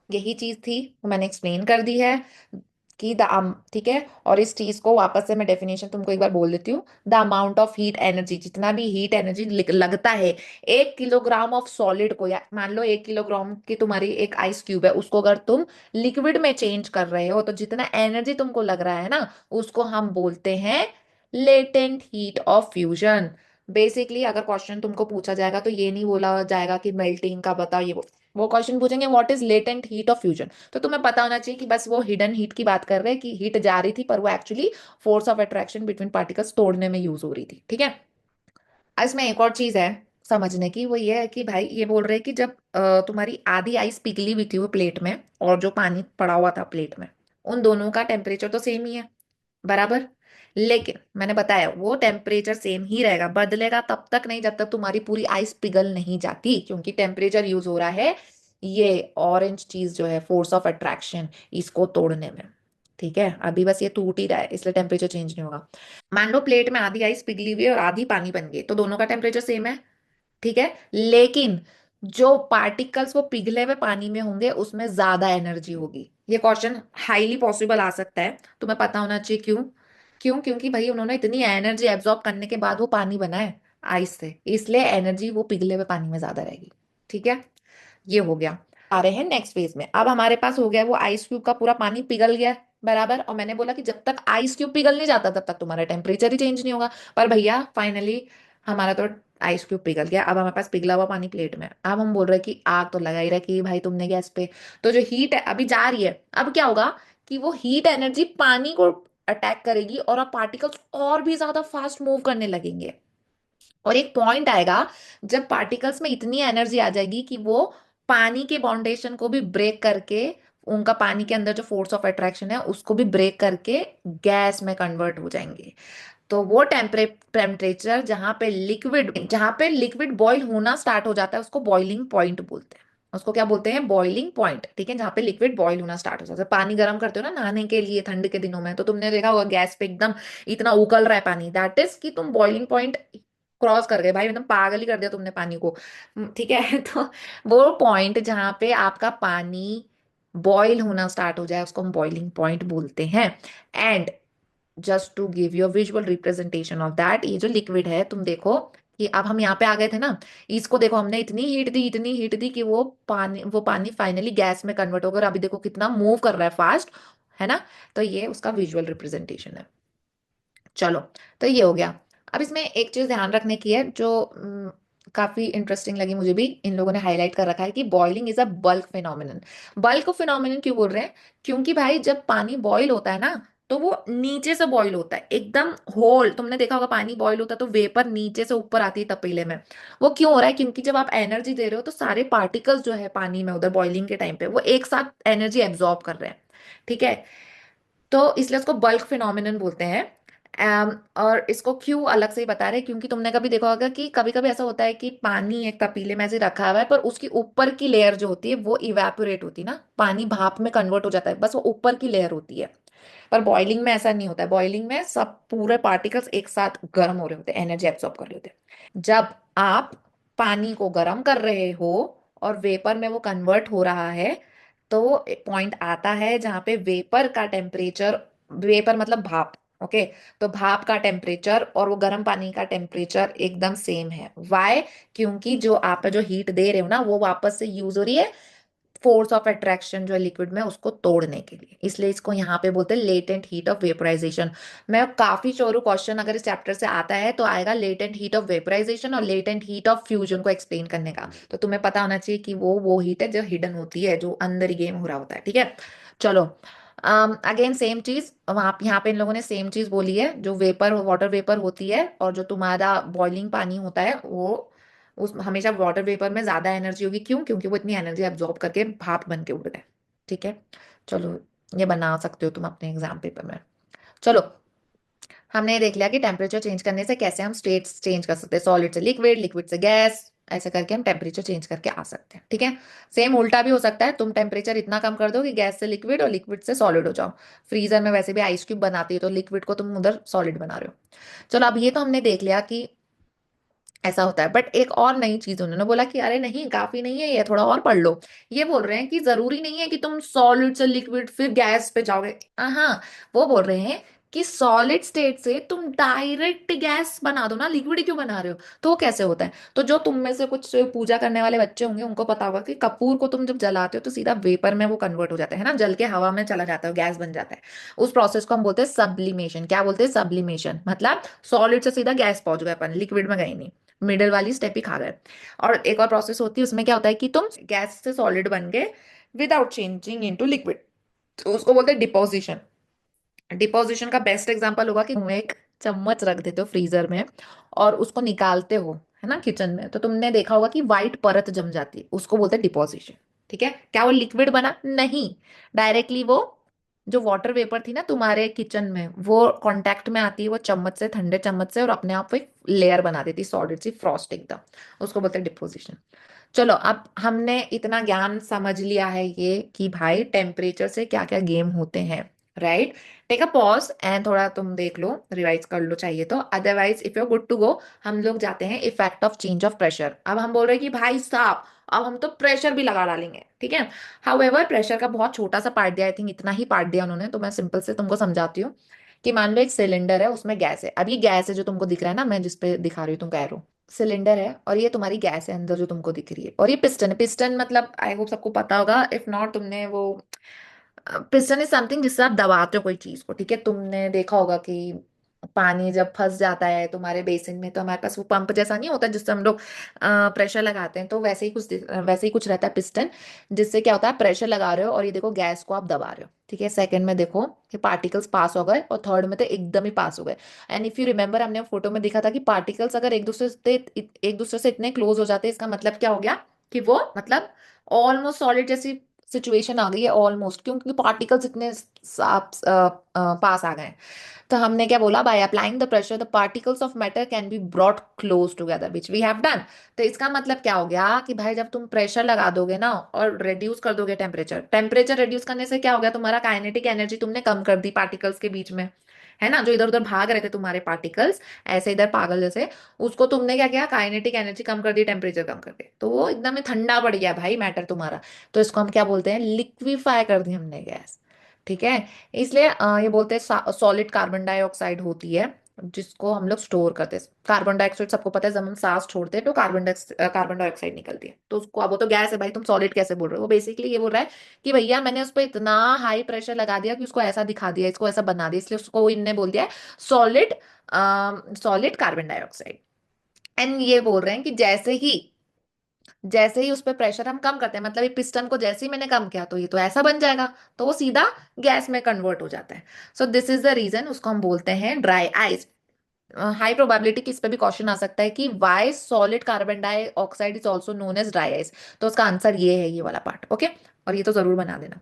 Speaker 1: यही चीज थी, वो मैंने एक्सप्लेन कर दी है कि ठीक है। और इस चीज को वापस से मैं डेफिनेशन तुमको एक बार बोल देती हूँ। The amount of heat energy, जितना भी हीट एनर्जी लगता है 1 किलोग्राम ऑफ सॉलिड को, या मान लो 1 किलोग्राम की तुम्हारी एक आइस क्यूब है, उसको अगर तुम लिक्विड में चेंज कर रहे हो तो जितना एनर्जी तुमको लग रहा है ना, उसको हम बोलते हैं latent heat of fusion. Basically अगर क्वेश्चन तुमको पूछा जाएगा तो ये नहीं बोला जाएगा कि मेल्टिंग का बताओ ये वो क्वेश्चन पूछेंगे what is latent heat of fusion. तो तुम्हें पता होना चाहिए कि बस वो हिडन हीट की बात कर रहे हैं कि हीट जा रही थी पर वो actually force of attraction between particles तोड़ने में यूज हो रही थी। ठीक है। इसमें एक और चीज है समझने की, वो ये है कि भाई ये बोल रहे हैं कि जब तुम्हारी आधी आइस पिघली हुई थी वो प्लेट में और जो पानी पड़ा हुआ था प्लेट में, उन दोनों का टेम्परेचर तो सेम ही है, बराबर। लेकिन मैंने बताया वो टेम्परेचर सेम ही रहेगा, बदलेगा तब तक नहीं जब तक तुम्हारी पूरी आइस पिघल नहीं जाती, क्योंकि टेम्परेचर यूज हो रहा है ये ऑरेंज चीज जो है फोर्स ऑफ अट्रैक्शन, इसको तोड़ने में। ठीक है, अभी बस ये टूट ही रहा है इसलिए टेम्परेचर चेंज नहीं होगा। मान लो प्लेट में आधी आइस पिघली हुई है और आधी पानी बन गई, तो दोनों का टेम्परेचर सेम है। ठीक है, लेकिन जो पार्टिकल्स वो पिघले हुए पानी में होंगे उसमें ज्यादा एनर्जी होगी। ये क्वेश्चन हाईली पॉसिबल आ सकता है, तुम्हें पता होना चाहिए क्यों। क्यों? क्योंकि भाई उन्होंने इतनी एनर्जी एब्जॉर्ब करने के बाद वो पानी बना है आइस से, इसलिए एनर्जी वो पिघले हुए पानी में ज्यादा रहेगी। ठीक है, ये हो गया। आ रहे हैं नेक्स्ट फेज में। अब हमारे पास हो गया वो आइस क्यूब का पूरा पानी पिघल गया है, बराबर। और मैंने बोला कि जब तक आइस क्यूब पिघल नहीं जाता तब तक तुम्हारा टेम्परेचर ही चेंज नहीं होगा। पर भैया फाइनली हमारा तो आइस क्यूब पिघल गया, अब हमारे पास पिघला हुआ पानी प्लेट में। अब हम बोल रहे हैं कि आग तो लगा ही रहा कि भाई तुमने गैस पे, तो जो हीट है अभी जा रही है, अब क्या होगा कि वो हीट एनर्जी पानी को अटैक करेगी और अब पार्टिकल्स और भी ज्यादा फास्ट मूव करने लगेंगे। और एक पॉइंट आएगा जब पार्टिकल्स में इतनी एनर्जी आ जाएगी कि वो पानी के बाउंडेशन को भी ब्रेक करके, उनका पानी के अंदर जो फोर्स ऑफ अट्रैक्शन है उसको भी ब्रेक करके गैस में कन्वर्ट हो जाएंगे। तो वो टेम्परेचर जहां पे लिक्विड बॉईल होना स्टार्ट हो जाता है उसको बॉइलिंग पॉइंट बोलते हैं। उसको क्या बोलते हैं? Boiling point. ठीक है, जहां पे लिक्विड बॉईल होना स्टार्ट हो जाता है। पानी गर्म करते हो ना नहाने के लिए ठंड के दिनों में, तो तुमने देखा होगा गैस पे एकदम इतना उकल रहा है पानी, दैट इज कि तुम बॉइलिंग पॉइंट क्रॉस कर गए भाई, एकदम पागल ही कर दिया तुमने पानी को। ठीक है तो वो पॉइंट जहां पे आपका पानी बॉईल होना स्टार्ट हो जाए उसको हम बॉइलिंग पॉइंट बोलते हैं। And just to give you visual representation of that, ये जो लिक्विड है तुम देखो कि अब हम यहाँ पे आ गए थे ना, इसको देखो हमने इतनी हीट दी कि वो पानी फाइनली गैस में कन्वर्ट होकर अभी देखो कितना मूव कर रहा है फास्ट, है ना। तो ये उसका विजुअल रिप्रेजेंटेशन है। चलो, तो ये हो गया। अब इसमें एक चीज ध्यान रखने की है जो काफी इंटरेस्टिंग लगी मुझे भी, इन लोगों ने हाईलाइट कर रखा है कि boiling is a bulk phenomenon. Bulk phenomenon क्यों बोल रहे हैं? क्योंकि भाई जब पानी बॉईल होता है ना तो वो नीचे से बॉईल होता है एकदम होल। तुमने देखा होगा पानी बॉईल होता है तो वेपर नीचे से ऊपर आती है तपेले में। वो क्यों हो रहा है? क्योंकि जब आप एनर्जी दे रहे हो तो सारे पार्टिकल्स जो है पानी में उधर बॉइलिंग के टाइम पे वो एक साथ एनर्जी एब्जॉर्ब कर रहे हैं। ठीक है, तो इसलिए उसको बल्क फिनोमिनन बोलते हैं। और इसको क्यों अलग से ही बता रहे हैं क्योंकि तुमने कभी देखा होगा कि कभी कभी ऐसा होता है कि पानी एक तपीले में ऐसे रखा हुआ है पर उसकी ऊपर की लेयर जो होती है वो इवेपोरेट होती है ना, पानी भाप में कन्वर्ट हो जाता है, बस वो ऊपर की लेयर होती है। पर बॉइलिंग में ऐसा नहीं होता है, बॉइलिंग में सब पूरे पार्टिकल्स एक साथ गर्म हो रहे होते हैं, एनर्जी एब्सॉर्ब कर रहे होते हैं। जब आप पानी को गर्म कर रहे हो और वेपर में वो कन्वर्ट हो रहा है तो पॉइंट आता है जहां पे वेपर का टेम्परेचर, वेपर मतलब भाप, ओके, तो भाप का टेम्परेचर और वो गर्म पानी का टेम्परेचर एकदम सेम है। वाई? क्योंकि जो आप जो हीट दे रहे हो ना वो वापस से यूज हो रही है फोर्स ऑफ अट्रैक्शन जो है लिक्विड में उसको तोड़ने के लिए, इसलिए इसको यहाँ पे बोलते हैं लेटेंट हीट ऑफ वेपराइजेशन। मैं काफी श्योर हूँ क्वेश्चन अगर इस चैप्टर से आता है तो आएगा लेटेंट हीट ऑफ वेपराइजेशन और लेटेंट हीट ऑफ फ्यूजन को एक्सप्लेन करने का। तो तुम्हें पता होना चाहिए कि वो हीट है जो हिडन होती है, जो अंदर ही गेम हो रहा होता है। ठीक है, चलो। अगेन सेम चीज वहां यहाँ पे इन लोगों ने सेम चीज बोली है, जो वेपर वाटर वेपर होती है और जो तुम्हारा बॉइलिंग पानी होता है वो उस हमेशा वाटर वेपर में ज्यादा एनर्जी होगी। क्यों? क्योंकि वो इतनी एनर्जी एब्जॉर्ब करके भाप बन के उड़ रहा है। ठीक है, चलो, ये बना सकते हो तुम अपने एग्जाम पेपर में। चलो, हमने ये देख लिया कि टेम्परेचर चेंज करने से कैसे हम स्टेट्स चेंज कर सकते हैं, सॉलिड से लिक्विड, लिक्विड से गैस, ऐसे करके हम टेम्परेचर चेंज करके आ सकते हैं। ठीक है, सेम उल्टा भी हो सकता है, तुम टेम्परेचर इतना कम कर दो कि गैस से लिक्विड और लिक्विड से सॉलिड हो जाओ। फ्रीजर में वैसे भी आइस क्यूब बनाती है तो लिक्विड को तुम उधर सॉलिड बना रहे हो। चलो, अब ये तो हमने देख लिया कि ऐसा होता है, बट एक और नई चीज उन्होंने बोला कि अरे नहीं काफी नहीं है ये, थोड़ा और पढ़ लो। ये बोल रहे हैं कि जरूरी नहीं है कि तुम सॉलिड से लिक्विड फिर गैस पे जाओगे। हाँ, वो बोल रहे हैं कि सॉलिड स्टेट से तुम डायरेक्ट गैस बना दो ना, लिक्विड क्यों बना रहे हो? तो वो कैसे होता है? तो जो तुम में से कुछ पूजा करने वाले बच्चे होंगे उनको पता होगा कि कपूर को तुम जब जलाते हो तो सीधा वेपर में वो कन्वर्ट हो जाता है ना, जल के हवा में चला जाता है, गैस बन जाता है। उस प्रोसेस को हम बोलते हैं सब्लिमेशन। क्या बोलते हैं? सब्लिमेशन। मतलब सॉलिड से सीधा गैस पहुंच गए अपन, लिक्विड में गए नहीं, मिडिल वाली स्टेप ही खा गए। और एक और प्रोसेस होती है, उसमें क्या होता है कि तुम गैस से सॉलिड बन गए विदाउट चेंजिंग इनटू लिक्विड, तो उसको बोलते हैं डिपोजिशन। डिपोजिशन का बेस्ट एग्जांपल होगा कि तुम एक चम्मच रख देते हो फ्रीजर में और उसको निकालते हो, है ना, किचन में, तो तुमने देखा होगा कि व्हाइट परत जम जाती है, उसको बोलते हैं डिपोजिशन। ठीक है? क्या वो लिक्विड बना? नहीं, डायरेक्टली वो जो वाटर वेपर थी ना तुम्हारे किचन में, वो कांटेक्ट में आती है वो चम्मच से, ठंडे चम्मच से, और अपने आप वो एक लेयर बना देती, सॉलिड सी फ्रॉस्ट एकदम, उसको बोलते हैं डिपोजिशन। चलो, अब हमने इतना ज्ञान समझ लिया है ये कि भाई टेम्परेचर से क्या क्या गेम होते हैं, right? Take a pause and थोड़ा तुम देख लो, रिवाइज कर लो चाहिए तो, otherwise if you good to go. हम लोग जाते हैं effect of change of pressure. अब हम बोल रहे हैं कि भाई साहब अब हम तो प्रेशर भी लगा डालेंगे, ठीक है? हाउएवर प्रेशर का बहुत छोटा सा पार्ट दिया, आई थिंक इतना ही पार्ट दिया उन्होंने, तो मैं सिंपल से तुमको समझाती हूँ कि मान लो एक सिलेंडर है, उसमें गैस है। अब ये गैस है जो तुमको दिख रहा है ना, मैं जिस पे दिखा रही हूँ, तुम कह रहे हो सिलेंडर है, और ये तुम्हारी गैस है अंदर जो तुमको दिख रही है, और ये पिस्टन है। पिस्टन मतलब आई होप सबको पता होगा, इफ नॉट तुमने वो, पिस्टन इज समथिंग जिससे आप दबाते हो कोई चीज को, ठीक है? तुमने देखा होगा कि पानी जब फंस जाता है तुम्हारे बेसिन में, तो हमारे पास वो पंप जैसा नहीं होता जिससे हम लोग प्रेशर लगाते हैं, तो वैसे ही कुछ रहता है पिस्टन, जिससे क्या होता है, प्रेशर लगा रहे हो और ये देखो गैस को आप दबा रहे हो, ठीक है? सेकंड में देखो कि पार्टिकल्स पास हो गए, और थर्ड में तो एकदम ही पास हो गए। एंड इफ यू रिमेंबर, हमने फोटो में देखा था कि पार्टिकल्स अगर एक दूसरे से इतने क्लोज हो जाते हैं, इसका मतलब क्या हो गया कि वो मतलब ऑलमोस्ट सॉलिड जैसी सिचुएशन आ गई है, ऑलमोस्ट, क्योंकि पार्टिकल्स इतने साफ पास आ गए हैं। तो हमने क्या बोला, by applying the pressure the particles of matter can be brought close together, which we have done. तो इसका मतलब क्या हो गया कि भाई जब तुम प्रेशर लगा दोगे ना और रेड्यूस कर दोगे टेम्परेचर, टेम्परेचर रेड्यूस करने से क्या हो गया, तुम्हारा काइनेटिक एनर्जी तुमने कम कर दी पार्टिकल्स के बीच में, है ना? जो इधर उधर भाग रहे थे तुम्हारे पार्टिकल्स, ऐसे इधर पागल जैसे, उसको तुमने क्या किया, काइनेटिक एनर्जी कम कर दी, टेम्परेचर कम कर दे, तो वो एकदम ही ठंडा पड़ गया भाई मैटर तुम्हारा। तो इसको हम क्या बोलते हैं, लिक्विफाई कर दी हमने गैस, ठीक है? इसलिए ये बोलते हैं सॉलिड कार्बन डाइऑक्साइड होती है, जिसको हम लोग स्टोर करते हैं। कार्बन डाइऑक्साइड सबको पता है, जब हम सांस छोड़ते हैं तो कार्बन डाइऑक्साइड निकलती है, तो उसको, अब वो तो गैस है भाई, तुम सॉलिड कैसे बोल रहे हो? वो बेसिकली ये बोल रहा है कि भैया मैंने उस पर इतना हाई प्रेशर लगा दिया कि उसको ऐसा दिखा दिया, इसको ऐसा बना दिया, इसलिए उसको इनने बोल दिया है solid, solid carbon dioxide. And ये बोल रहे हैं कि जैसे ही उस पर प्रेशर हम कम करते हैं, मतलब ये पिस्टन को जैसे ही मैंने कम किया तो ये तो ऐसा बन जाएगा, तो वो सीधा गैस में कन्वर्ट हो जाता है। So this is the reason, उसको हम बोलते हैं ड्राई आइस। हाई प्रोबेबिलिटी कि इस पे भी क्वेश्चन आ सकता है कि why solid carbon dioxide is also known as dry ice, तो उसका आंसर ये है, ये वाला पार्ट, ओके? और ये तो जरूर बना देना।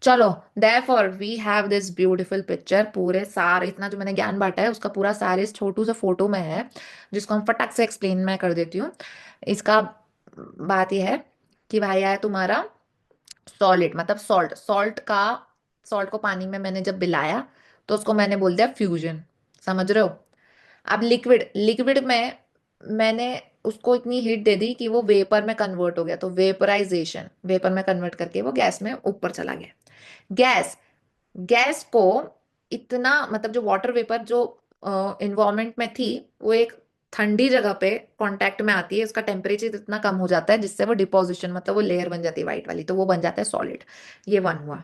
Speaker 1: चलो, therefore we have this beautiful picture, पूरे सार इतना जो मैंने ज्ञान बांटा है उसका पूरा सार इस छोटू से फोटो में है, जिसको हम फटाक से एक्सप्लेन मैं कर देती हूँ। इसका बात यह है कि भाई आया तुम्हारा सॉलिड, मतलब सॉल्ट को पानी में मैंने जब मिलाया तो उसको मैंने बोल दिया फ्यूजन, समझ रहे हो? अब लिक्विड, लिक्विड में मैंने उसको इतनी हीट दे दी कि वो वेपर में कन्वर्ट हो गया, तो वेपराइजेशन, वेपर में कन्वर्ट करके वो गैस में ऊपर चला गया। गैस, गैस को इतना, मतलब जो वाटर वेपर जो इन्वायरमेंट में थी, वो एक ठंडी जगह पे कांटेक्ट में आती है, उसका टेम्परेचर इतना कम हो जाता है जिससे वो डिपोजिशन, मतलब वो लेयर बन जाती है व्हाइट वाली, तो वो बन जाता है सॉलिड। ये वन हुआ।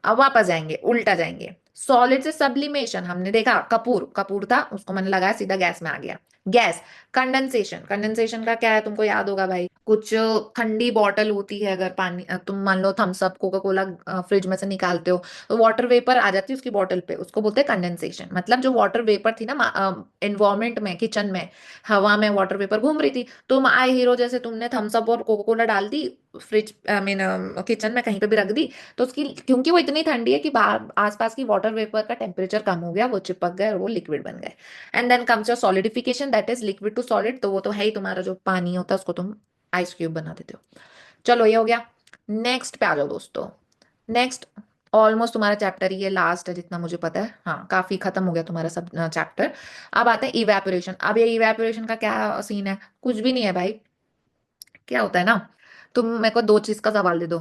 Speaker 1: अब वापस जाएंगे, उल्टा जाएंगे, सॉलिड से सब्लिमेशन। हमने देखा कपूर, कपूर था, उसको मैंने लगाया, सीधा गैस में आ गया। गैस, कंडेंसेशन, कंडेंसेशन का क्या है तुमको याद होगा भाई, कुछ ठंडी बॉटल होती है, अगर पानी तुम मान लो Thums Up Coca Cola fridge में से निकालते हो, तो वाटर वेपर आ जाती है उसकी बॉटल पे, उसको बोलते हैं कंडेंसेशन। मतलब जो वाटर वेपर थी ना एनवायरमेंट में, किचन में, हवा में वाटर वेपर घूम रही थी, तुम आए हीरो जैसे तुमने थम्स अप और कोका कोला डाल दी फ्रिज, आई मीन किचन में कहीं पे भी रख दी, तो उसकी, क्योंकि वो इतनी ठंडी है कि बाहर आसपास की वाटर वेपर का टेम्परेचर कम हो गया, वो चिपक गए और वो लिक्विड बन गए। And then comes your solidification, that is liquid to solid, तो वो तो है ही, तुम्हारा जो पानी होता है उसको तुम आइस क्यूब बना देते हो। चलो, ये हो गया। नेक्स्ट पे आ जाओ दोस्तों। नेक्स्ट, ऑलमोस्ट तुम्हारा चैप्टर ये लास्ट है जितना मुझे पता है, हाँ काफी खत्म हो गया तुम्हारा सब चैप्टर। अब आते हैं इवेपोरेशन। अब ये इवेपोरेशन का क्या सीन है? कुछ भी नहीं है भाई। क्या होता है ना, तुम मेरे को दो चीज का सवाल दे दो।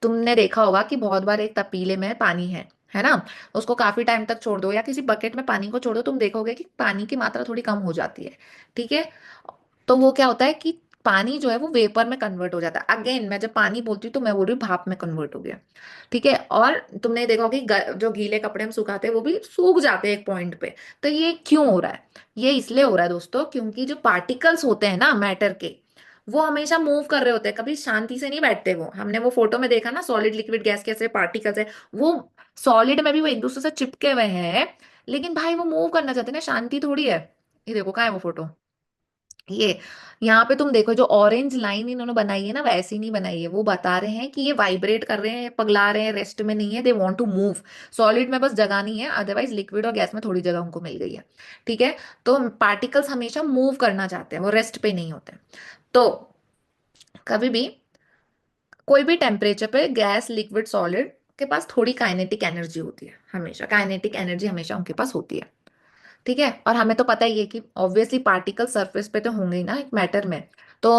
Speaker 1: तुमने देखा होगा कि बहुत बार एक तपीले में पानी है ना। उसको काफी टाइम तक छोड़ दो या किसी बकेट में पानी को छोड़ दो, तुम देखोगे कि पानी की मात्रा थोड़ी कम हो जाती है। ठीक है। तो वो क्या होता है कि पानी जो है वो वेपर में कन्वर्ट हो जाता है। अगेन मैं जब पानी बोलती हूँ तो मैं बोल रही हूँ भाप में कन्वर्ट हो गया। ठीक है। और तुमने देखा होगा कि जो गीले कपड़े हम सुखाते हैं वो भी सूख जाते हैं एक पॉइंट पे। तो ये क्यों हो रहा है? ये इसलिए हो रहा है दोस्तों, क्योंकि जो पार्टिकल्स होते हैं ना मैटर के, वो हमेशा मूव कर रहे होते हैं, कभी शांति से नहीं बैठते। वो हमने वो फोटो में देखा ना, सॉलिड लिक्विड गैस कैसे पार्टिकल्स है, वो सॉलिड में भी वो एक दूसरे से चिपके हुए हैं, लेकिन भाई वो मूव करना चाहते हैं ना, शांति थोड़ी है। ये देखो कहाँ है वो फोटो, ये यहाँ पे तुम देखो जो ऑरेंज लाइन इन्होंने बनाई है ना, वैसी नहीं बनाई है। वो बता रहे हैं कि ये वाइब्रेट कर रहे हैं, पगला रहे हैं, रेस्ट में नहीं है, they want to move. Solid में बस जगह नहीं है, अदरवाइज लिक्विड और गैस में थोड़ी जगह उनको मिल गई है। ठीक है। तो पार्टिकल्स हमेशा मूव करना चाहते हैं, वो रेस्ट पे नहीं होते। तो कभी भी कोई भी टेम्परेचर पे गैस, लिक्विड, सॉलिड के पास थोड़ी काइनेटिक एनर्जी होती है, हमेशा काइनेटिक एनर्जी हमेशा उनके पास होती है। ठीक है। और हमें तो पता ही है कि ऑब्वियसली पार्टिकल सरफेस पे तो होंगे ही ना एक मैटर में। तो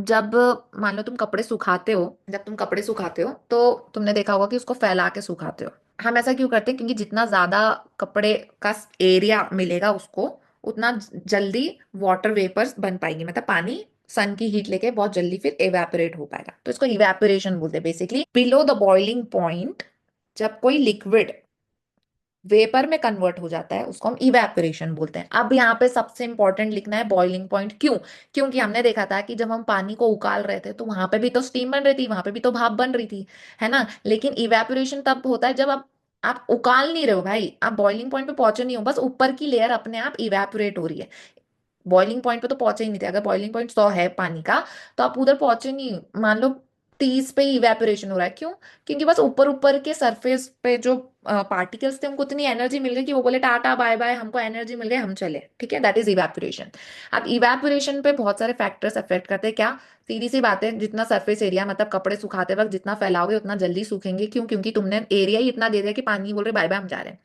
Speaker 1: जब मान लो तुम कपड़े सुखाते हो, जब तुम कपड़े सुखाते हो तो तुमने देखा होगा कि उसको फैला के सुखाते हो। हम ऐसा क्यों करते हैं? क्योंकि जितना ज्यादा कपड़े का एरिया मिलेगा उसको, उतना जल्दी वाटर वेपर्स बन पाएंगे, मतलब पानी सन की हीट लेके बहुत जल्दी फिर इवेपोरेट हो पाएगा। तो इसको इवेपोरेशन बोलते हैं basically. Below the boiling point जब कोई लिक्विड वेपर में कन्वर्ट हो जाता है उसको हम इवेपोरेशन बोलते हैं। अब यहाँ पे सबसे इंपॉर्टेंट लिखना है बॉइलिंग पॉइंट। क्यों? क्योंकि हमने देखा था कि जब हम पानी को उकाल रहे थे तो वहां पे भी तो स्टीम बन रही थी, वहां पे भी तो भाप बन रही थी, है ना। लेकिन इवेपोरेशन तब होता है जब आप उकाल नहीं रहे हो भाई, आप बॉइलिंग पॉइंट पे पहुंचे नहीं हो, बस ऊपर की लेयर अपने आप इवेपोरेट हो रही है। बॉइलिंग पॉइंट पे तो पहुंचे ही नहीं थे। अगर बॉइलिंग पॉइंट 100 है पानी का, तो आप उधर पहुंचे नहीं, मान लो 30 पे इवेपोरेशन हो रहा है। क्यों? क्योंकि बस ऊपर ऊपर के सरफेस पे जो पार्टिकल्स थे उनको उतनी एनर्जी मिल गई कि वो बोले टाटा बाय बाय, हमको एनर्जी मिल गई, हम चले। ठीक है, दैट इज इवेपोरेशन। अब इवेपोरेशन पे बहुत सारे फैक्टर्स अफेक्ट करते हैं। क्या? सीधी सी बात है, जितना सरफेस एरिया, मतलब कपड़े सुखाते वक्त जितना फैलाओगे उतना जल्दी सूखेंगे। क्यों? क्योंकि तुमने एरिया ही इतना दे दिया कि पानी बोल रहे बाय बाय हम जा रहे हैं,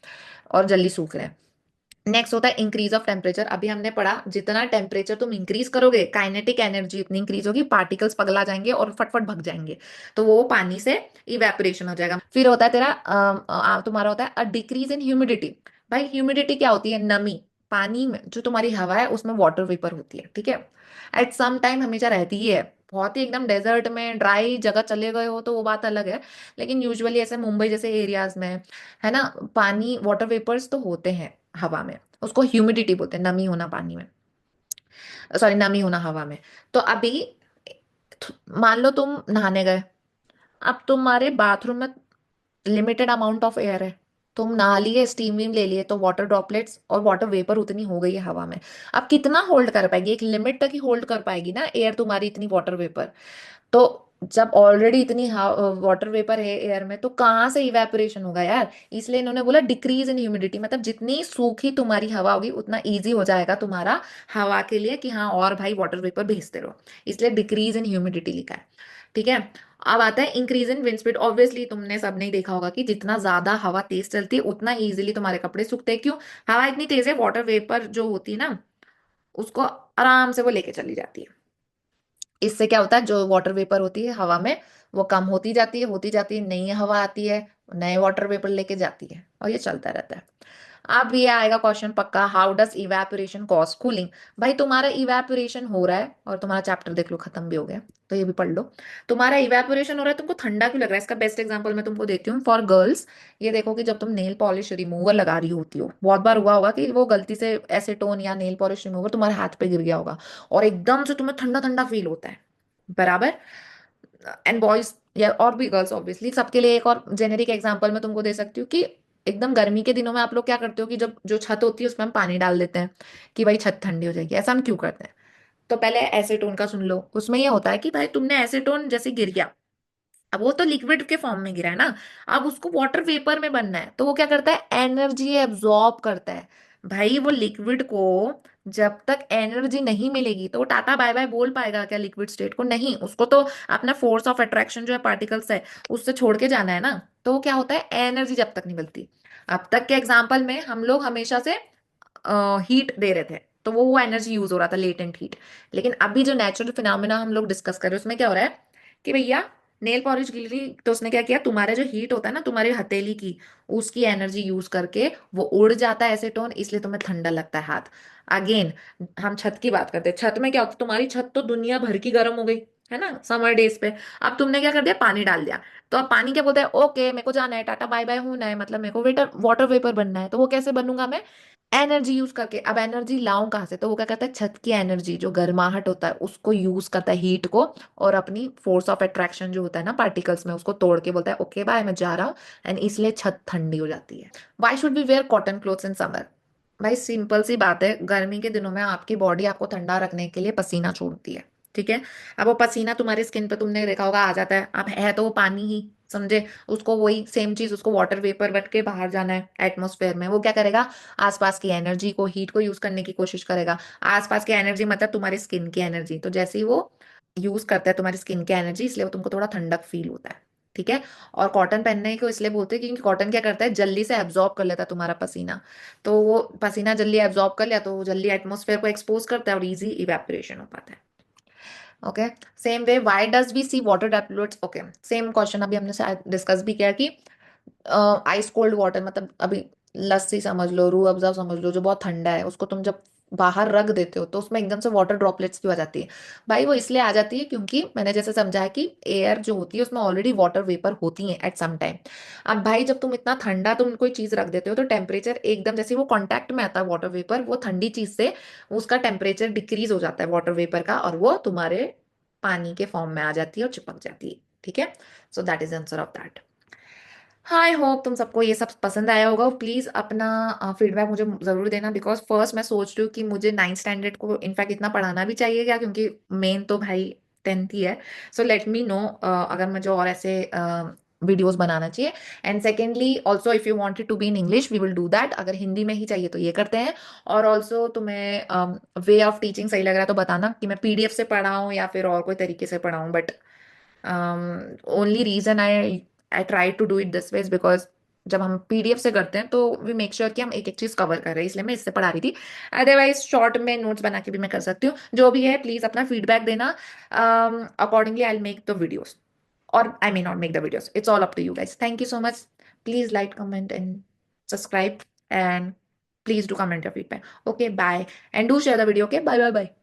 Speaker 1: और जल्दी सूख रहे हैं। नेक्स्ट होता है इंक्रीज ऑफ टेम्परेचर। अभी हमने पढ़ा जितना टेम्परेचर तुम इंक्रीज करोगे काइनेटिक एनर्जी उतनी इंक्रीज होगी, पार्टिकल्स पगला जाएंगे और फटफट भग जाएंगे, तो वो पानी से इवेपोरेशन हो जाएगा। फिर होता है तेरा तुम्हारा होता है डिक्रीज इन ह्यूमिडिटी। भाई ह्यूमिडिटी क्या होती है? नमी। पानी में जो तुम्हारी हवा है उसमें वाटर वेपर होती है। ठीक है। एट सम टाइम हमेशा रहती ही है। बहुत ही एकदम डेजर्ट में ड्राई जगह चले गए हो तो वो बात अलग है, लेकिन यूजुअली ऐसे मुंबई जैसे एरियाज में, है ना, पानी वाटर वेपर्स तो होते हैं हवा में। उसको ह्यूमिडिटी बोलते हैं, नमी होना पानी में, सॉरी नमी होना हवा में। तो अभी मान लो तुम नहाने गए, अब तुम्हारे बाथरूम में लिमिटेड अमाउंट ऑफ एयर है, तुम नहा लिए, स्टीम वीम ले लिए, तो वाटर ड्रॉपलेट्स और वाटर वेपर उतनी हो गई है हवा में। अब कितना होल्ड कर पाएगी? एक लिमिट तक ही होल्ड कर पाएगी ना एयर तुम्हारी, इतनी वाटर वेपर। तो जब ऑलरेडी इतनी वाटर वेपर है एयर में, तो कहाँ से इवेपोरेशन होगा यार? इसलिए इन्होंने बोला डिक्रीज इन ह्यूमिडिटी, मतलब जितनी सूखी तुम्हारी हवा होगी उतना इजी हो जाएगा तुम्हारा हवा के लिए कि हाँ और भाई वाटर वेपर भेजते रहो, इसलिए डिक्रीज इन ह्यूमिडिटी लिखा है। ठीक है। अब आता है increase in wind speed. Obviously तुमने सबने ही देखा होगा कि जितना ज्यादा हवा तेज चलती है उतना इजीली तुम्हारे कपड़े सूखते हैं। क्यों? हवा इतनी तेज है, वाटर वेपर जो होती है ना उसको आराम से वो लेके चली जाती है। इससे क्या होता है, जो वाटर वेपर होती है हवा में वो कम होती जाती है, होती जाती है, नई हवा आती है, नए वाटर वेपर लेके जाती है, और ये चलता रहता है। अब ये आएगा क्वेश्चन पक्का, how does evaporation cause cooling. भाई तुम्हारा इवेपोरेशन हो रहा है और तुम्हारा चैप्टर देख लो खत्म भी हो गया, तो ये भी पढ़ लो। तुम्हारा इवेपोरेशन हो रहा है, तुमको ठंडा क्यों लग रहा है? इसका बेस्ट एग्जांपल मैं तुमको देती हूँ फॉर गर्ल्स। ये देखो कि जब तुम नेल पॉलिश रिमूवर लगा रही होती हो, बहुत बार हुआ होगा कि वो गलती से एसीटोन या नेल पॉलिश रिमूवर तुम्हारे हाथ पे गिर गया होगा, और एकदम से तुम्हें ठंडा ठंडा फील होता है, बराबर। एंड बॉयज या और भी गर्ल्स, ऑब्वियसली सबके लिए एक और जेनेरिक एग्जांपल मैं तुमको दे सकती हूँ कि एकदम गर्मी के दिनों में आप लोग क्या करते हो कि जब जो छत होती है उसमें हम पानी डाल देते हैं कि भाई छत ठंडी हो जाएगी। ऐसा हम क्यों करते हैं? तो पहले एसीटोन का सुन लो। उसमें ये होता है कि भाई तुमने एसीटोन जैसे गिर गया, अब वो तो लिक्विड के फॉर्म में गिरा है ना, अब उसको वाटर वेपर में बनना है, तो वो क्या करता है? एनर्जी एब्जॉर्ब करता है। भाई वो लिक्विड को जब तक एनर्जी नहीं मिलेगी तो वो टाटा बाय बाय बोल पाएगा क्या लिक्विड स्टेट को? नहीं, उसको तो अपना फोर्स ऑफ अट्रैक्शन जो है पार्टिकल्स है उससे छोड़ के जाना है ना। तो वो क्या होता है, एनर्जी जब तक नहीं मिलती। अब तक के एग्जाम्पल में हम लोग हमेशा से हीट दे रहे थे, तो वो एनर्जी यूज हो रहा था, लेटेंट हीट। लेकिन अभी जो नेचुरल फिनोमेना हम लोग डिस्कस कर रहे हैं उसमें क्या हो रहा है कि भैया नेल पॉलिश गिरी तो उसने क्या किया, तुम्हारे जो हीट होता है ना तुम्हारी हथेली की, उसकी एनर्जी यूज करके वो उड़ जाता है एसीटोन, इसलिए तुम्हें ठंडा लगता है हाथ। अगेन हम छत की बात करते हैं, छत में क्या होता है, तुम्हारी छत तो दुनिया भर की गर्म हो गई है ना समर डेज पे। अब तुमने क्या कर दिया, पानी डाल दिया। तो अब पानी क्या बोलता है, ओके मेरे को जाना है, टाटा बाय बाय होना है, मतलब मेरे को वेटर वाटर वेपर बनना है, तो वो कैसे बनूंगा मैं, एनर्जी यूज करके। अब एनर्जी लाऊं कहाँ से, तो वो क्या कहता है, छत की एनर्जी जो गर्माहट होता है उसको यूज करता है, हीट को, और अपनी फोर्स ऑफ अट्रैक्शन जो होता है ना पार्टिकल्स में, उसको तोड़ के बोलता है ओके बाय मैं जा रहा हूँ, एंड इसलिए छत ठंडी हो जाती है। Why should be where cotton clothes in summer. भाई सिंपल सी बात है, गर्मी के दिनों में आपकी बॉडी आपको ठंडा रखने के लिए पसीना छोड़ती है, ठीक है। अब वो पसीना तुम्हारी स्किन पे तुमने देखा होगा आ जाता है, अब है तो वो पानी ही, समझे, उसको वही सेम चीज, उसको वाटर वेपर बन के बाहर जाना है एटमोस्फेयर में, वो क्या करेगा, आसपास की एनर्जी को, हीट को यूज करने की कोशिश करेगा। आसपास की एनर्जी मतलब तुम्हारी स्किन की एनर्जी, तो जैसे ही वो यूज करता है तुम्हारी स्किन की एनर्जी, इसलिए वो तुमको थोड़ा ठंडक फील होता है, ठीक है। और कॉटन पहनने को इसलिए बोलते हैं क्योंकि कॉटन क्या करता है, जल्दी से एब्जॉर्ब कर लेता है तुम्हारा पसीना, तो वो पसीना जल्दी एब्जॉर्ब कर लिया तो वो जल्दी एटमोस्फेयर को एक्सपोज करता है और इजी इवेपोरेशन हो पाता है। Okay, same way why does we see water droplets, okay same question अभी हमने शायद डिस्कस भी किया कि आइस कोल्ड वाटर, मतलब अभी लस्सी समझ लो, रूह अफ़ज़ा समझ लो, जो बहुत ठंडा है उसको तुम जब बाहर रख देते हो तो उसमें एकदम से वाटर ड्रॉपलेट्स क्यों आ जाती है। भाई वो इसलिए आ जाती है क्योंकि मैंने जैसे समझाया कि एयर जो होती है उसमें ऑलरेडी वाटर वेपर होती है एट सम टाइम। अब भाई जब तुम इतना ठंडा तुम कोई चीज रख देते हो तो टेम्परेचर एकदम, जैसे वो कांटेक्ट में आता है वाटर वेपर, वो ठंडी चीज से उसका टेम्परेचर डिक्रीज हो जाता है वाटर वेपर का, और वो तुम्हारे पानी के फॉर्म में आ जाती है और चिपक जाती है, ठीक है। So that is answer of that. I hope तुम सबको ये सब पसंद आया होगा। प्लीज अपना फीडबैक मुझे जरूर देना, बिकॉज फर्स्ट मैं सोच रही हूँ कि मुझे 9th स्टैंडर्ड को इनफैक्ट इतना पढ़ाना भी चाहिए क्या, क्योंकि मेन तो भाई 10th ही है। सो लेट मी नो अगर मुझे और ऐसे वीडियोस बनाना चाहिए। And secondly also if you wanted to be in English we will do that, अगर हिंदी में ही चाहिए तो ये करते हैं। और ऑल्सो तुम्हें वे ऑफ टीचिंग सही लग रहा है तो बताना कि मैं पीडीएफ से पढ़ाऊँ या फिर और कोई तरीके से पढ़ाऊँ, but only reason I try to do it this ways because जब हम पीडीएफ से करते हैं तो वी मेक श्योर कि हम एक एक चीज कवर कर रहे हैं, इसलिए मैं इससे पढ़ा रही थी। अदरवाइज शॉर्ट में नोट्स बना के भी मैं कर सकती हूँ, जो भी है प्लीज अपना फीडबैक देना, accordingly I make the videos, और I may not make the videos, it's all up to you guys. Thank you so much, please like comment and subscribe, and please do comment your feedback. Okay, bye, and do share the video. Okay, bye bye bye.